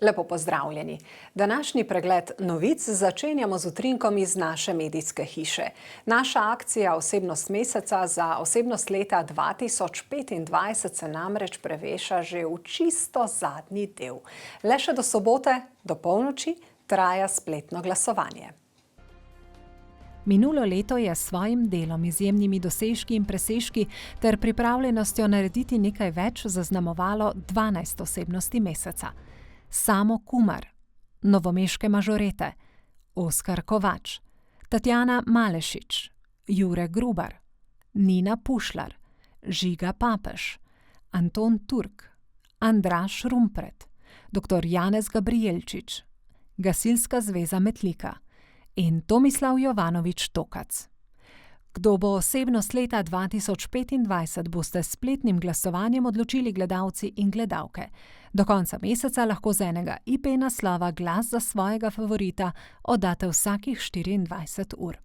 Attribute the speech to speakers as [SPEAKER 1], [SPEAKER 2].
[SPEAKER 1] Lepo pozdravljeni. Današnji pregled novic začenjamo z utrinkom iz naše medijske hiše. Naša akcija Osebnost meseca za osebnost leta 2025 se namreč preveša že v čisto zadnji del. Le še do sobote, do polnoči, traja spletno glasovanje.
[SPEAKER 2] Minulo leto je s svojim delom, izjemnimi dosežki in presežki ter pripravljenostjo narediti nekaj več zaznamovalo 12 osebnosti meseca. Samo Kumar, novomeške mažorete, Oskar Kovač, Tatjana Malešič, Jure Grubar, Nina Pušlar, Žiga Papež, Anton Turk, Andraž Rumpret, dr. Janez Gabrijelčič, Gasilska zveza Metlika in Tomislav Jovanovič Tokac. Kdo bo osebnost leta 2025, boste s spletnim glasovanjem odločili gledalci in gledalke. Do konca meseca lahko z enega IP naslova glas za svojega favorita oddate vsakih 24 ur.